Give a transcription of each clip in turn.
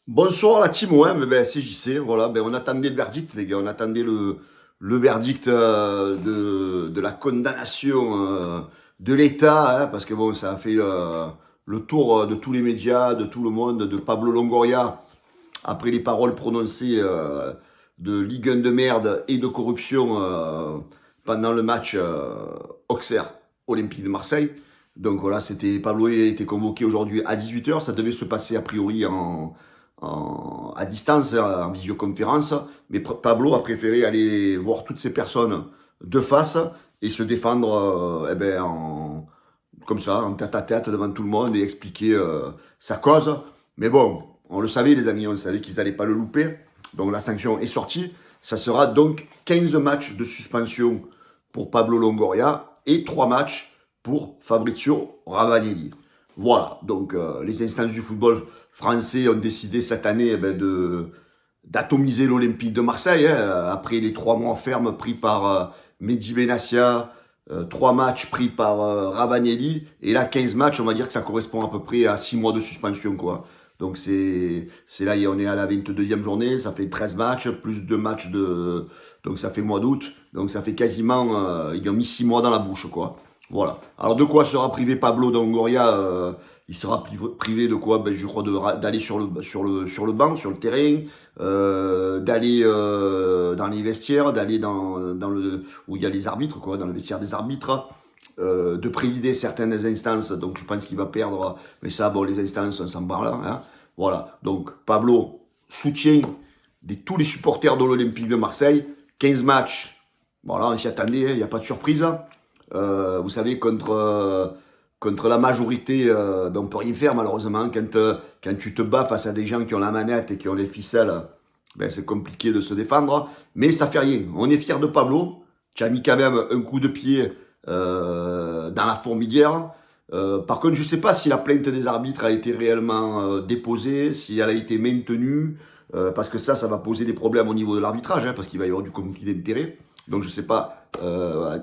Bonsoir la team, ouais, mais ben, CJC, voilà, ben, on attendait le verdict, les gars, on attendait le verdict de la condamnation de l'État, hein, parce que bon, ça a fait le tour de tous les médias, de tout le monde, de Pablo Longoria, après les paroles prononcées de Ligue 1 de merde et de corruption pendant le match Auxerre Olympique de Marseille. Donc voilà, c'était Pablo a été convoqué aujourd'hui à 18 h. Ça devait se passer a priori à distance, en visioconférence, mais Pablo a préféré aller voir toutes ces personnes de face et se défendre comme ça, en tête à tête devant tout le monde et expliquer sa cause. Mais bon, on le savait les amis, on savait qu'ils n'allaient pas le louper. Donc la sanction est sortie. Ça sera donc 15 matchs de suspension pour Pablo Longoria et 3 matchs pour Fabrizio Ravanelli. Voilà, donc les instances du football français ont décidé cette année d'atomiser l'Olympique de Marseille, hein, après les 3 mois fermes pris par Mehdi Benassia, 3 matchs pris par Ravanelli, et là 15 matchs, on va dire que ça correspond à peu près à 6 mois de suspension, quoi. Donc c'est là, on est à la 22e journée, ça fait 13 matchs, plus 2 matchs donc ça fait mois d'août, donc ça fait quasiment, ils ont mis 6 mois dans la bouche, quoi. Voilà. Alors de quoi sera privé Pablo Longoria il sera privé de quoi? Ben, je crois d'aller sur le banc, sur le terrain, d'aller dans les vestiaires, d'aller dans le où il y a les arbitres, quoi, dans le vestiaire des arbitres, de présider certaines instances. Donc je pense qu'il va perdre, mais ça, bon, les instances, on s'en parle, hein. Voilà. Donc Pablo soutient tous les supporters de l'Olympique de Marseille. 15 matchs. Voilà, on s'y attendait, il n'y a pas de surprise. Vous savez, contre la majorité, ben on peut rien faire malheureusement. Quand tu te bats face à des gens qui ont la manette et qui ont les ficelles, ben c'est compliqué de se défendre. Mais ça fait rien. On est fiers de Pablo. Tu as mis quand même un coup de pied dans la fourmilière. Par contre, je sais pas si la plainte des arbitres a été réellement déposée, si elle a été maintenue, parce que ça va poser des problèmes au niveau de l'arbitrage, hein, parce qu'il va y avoir du conflit d'intérêts. Donc je sais pas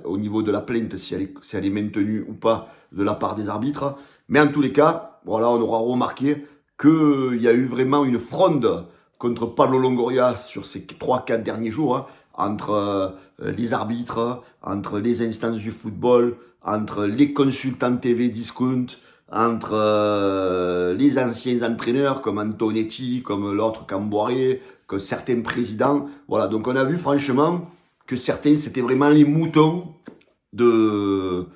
au niveau de la plainte si elle est maintenue ou pas de la part des arbitres. Mais en tous les cas, voilà, on aura remarqué qu'il y a eu vraiment une fronde contre Pablo Longoria sur ces 3-4 derniers jours, hein, entre les arbitres, entre les instances du football, entre les consultants TV discount, entre les anciens entraîneurs comme Antonetti, comme l'autre Camboiré, que certains présidents. Voilà, donc on a vu franchement que certains, c'était vraiment les moutons de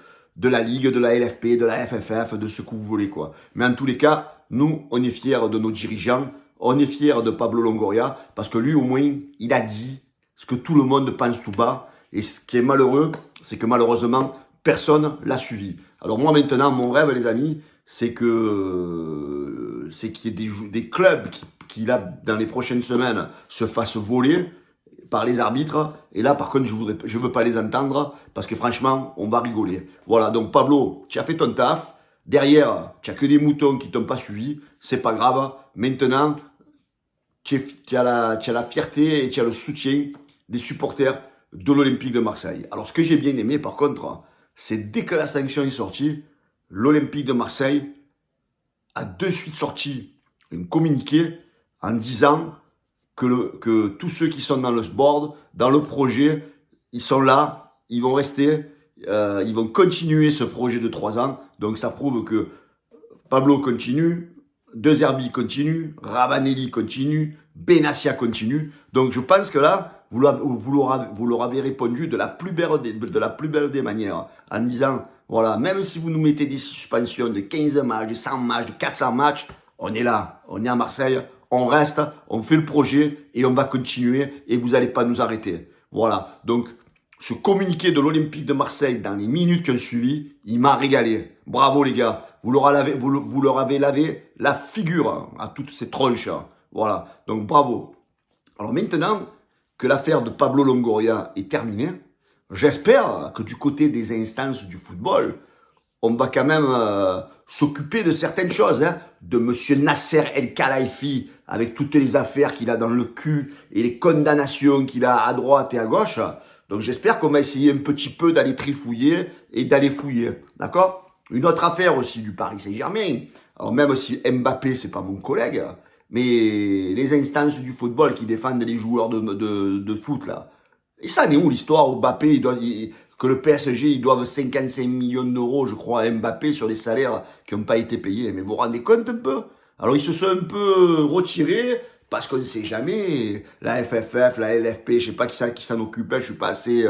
la Ligue, de la LFP, de la FFF, de ce que vous voulez, quoi. Mais en tous les cas, nous, on est fiers de nos dirigeants, on est fiers de Pablo Longoria, parce que lui, au moins, il a dit ce que tout le monde pense tout bas. Et ce qui est malheureux, c'est que malheureusement, personne l'a suivi. Alors moi, maintenant, mon rêve, les amis, c'est qu'il y ait des clubs qui, là, dans les prochaines semaines, se fassent voler par les arbitres. Et là, par contre, je veux pas les entendre parce que franchement, on va rigoler. Voilà, donc Pablo, tu as fait ton taf. Derrière, tu as que des moutons qui t'ont pas suivi. C'est pas grave. Maintenant, tu as la fierté et tu as le soutien des supporters de l'Olympique de Marseille. Alors, ce que j'ai bien aimé, par contre, c'est dès que la sanction est sortie, l'Olympique de Marseille a de suite sorti un communiqué en disant que tous ceux qui sont dans le board, dans le projet, ils sont là, ils vont rester, ils vont continuer ce projet de 3 ans. Donc ça prouve que Pablo continue, De Zerbi continue, Ravanelli continue, Benassia continue. Donc je pense que là, vous leur avez répondu de la plus belle des manières, en disant, voilà, même si vous nous mettez des suspensions de 15 matchs, de 100 matchs, de 400 matchs, on est là, on est à Marseille, on reste, on fait le projet et on va continuer et vous n'allez pas nous arrêter. Voilà, donc ce communiqué de l'Olympique de Marseille dans les minutes qui ont suivi, il m'a régalé. Bravo les gars, vous leur avez lavé la figure à toutes ces tronches. Voilà, donc bravo. Alors maintenant que l'affaire de Pablo Longoria est terminée, j'espère que du côté des instances du football, on va quand même s'occuper de certaines choses, hein, de Monsieur Nasser El Khelaifi, avec toutes les affaires qu'il a dans le cul et les condamnations qu'il a à droite et à gauche. Donc j'espère qu'on va essayer un petit peu d'aller trifouiller et d'aller fouiller, d'accord? Une autre affaire aussi du Paris Saint-Germain. Alors même si Mbappé, c'est pas mon collègue, mais les instances du football qui défendent les joueurs de foot, là. Et ça, n'est où l'histoire? Mbappé, que le PSG, ils doivent 55 millions d'euros, je crois, à Mbappé sur des salaires qui n'ont pas été payés. Mais vous vous rendez compte un peu? Alors, ils se sont un peu retirés, parce qu'on ne sait jamais. La FFF, la LFP, je sais pas qui s'en occupait, je suis pas assez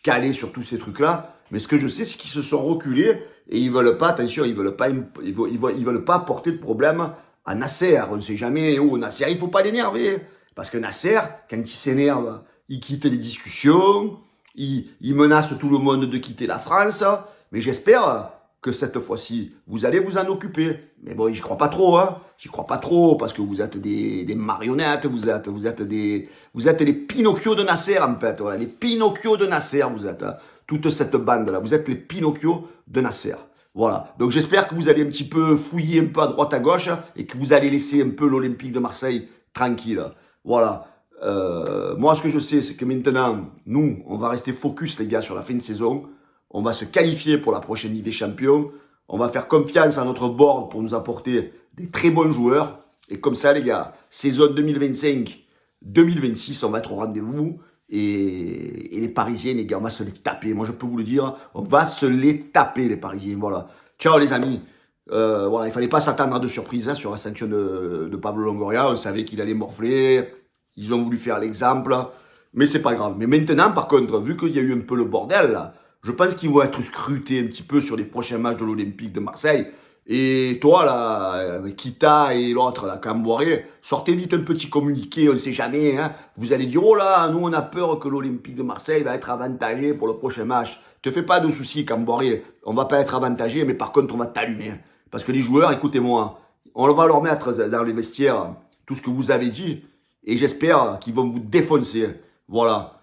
calé sur tous ces trucs-là. Mais ce que je sais, c'est qu'ils se sont reculés et ils veulent pas, attention, ils veulent pas porter de problème à Nasser. On ne sait jamais où Nasser, il faut pas l'énerver. Parce que Nasser, quand il s'énerve, il quitte les discussions, il menace tout le monde de quitter la France. Mais j'espère que cette fois-ci, vous allez vous en occuper. Mais bon, j'y crois pas trop, hein. J'y crois pas trop, parce que vous êtes des marionnettes, vous êtes les Pinocchio de Nasser, en fait. Voilà, les Pinocchio de Nasser, vous êtes. Hein. Toute cette bande-là, vous êtes les Pinocchio de Nasser. Voilà. Donc j'espère que vous allez un petit peu fouiller un peu à droite à gauche et que vous allez laisser un peu l'Olympique de Marseille tranquille. Voilà. Moi, ce que je sais, c'est que maintenant, nous, on va rester focus, les gars, sur la fin de saison. On va se qualifier pour la prochaine Ligue des Champions. On va faire confiance à notre board pour nous apporter des très bons joueurs. Et comme ça, les gars, saison 2025-2026, on va être au rendez-vous. Et les Parisiens, les gars, on va se les taper. Moi, je peux vous le dire, on va se les taper, les Parisiens. Voilà. Ciao, les amis. Voilà, il fallait pas s'attendre à de surprises hein, sur la sanction de Pablo Longoria. On savait qu'il allait morfler. Ils ont voulu faire l'exemple. Mais c'est pas grave. Mais maintenant, par contre, vu qu'il y a eu un peu le bordel, là, je pense qu'ils vont être scrutés un petit peu sur les prochains matchs de l'Olympique de Marseille. Et toi, là, Kita et l'autre, là, Camboiré, sortez vite un petit communiqué, on ne sait jamais. Hein. Vous allez dire, oh là, nous, on a peur que l'Olympique de Marseille va être avantagé pour le prochain match. Te fais pas de soucis, Camboiré. On va pas être avantagé, mais par contre, on va t'allumer. Parce que les joueurs, écoutez-moi, on va leur mettre dans les vestiaires tout ce que vous avez dit. Et j'espère qu'ils vont vous défoncer. Voilà.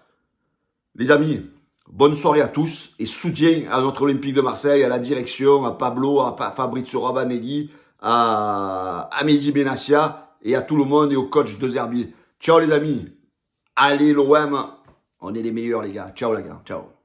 Les amis, bonne soirée à tous et soutien à notre Olympique de Marseille, à la direction, à Pablo, à Fabrizio Ravanelli, à Mehdi Benassia et à tout le monde et au coach de Zerbi. Ciao les amis. Allez l'OM, on est les meilleurs les gars. Ciao les gars. Ciao.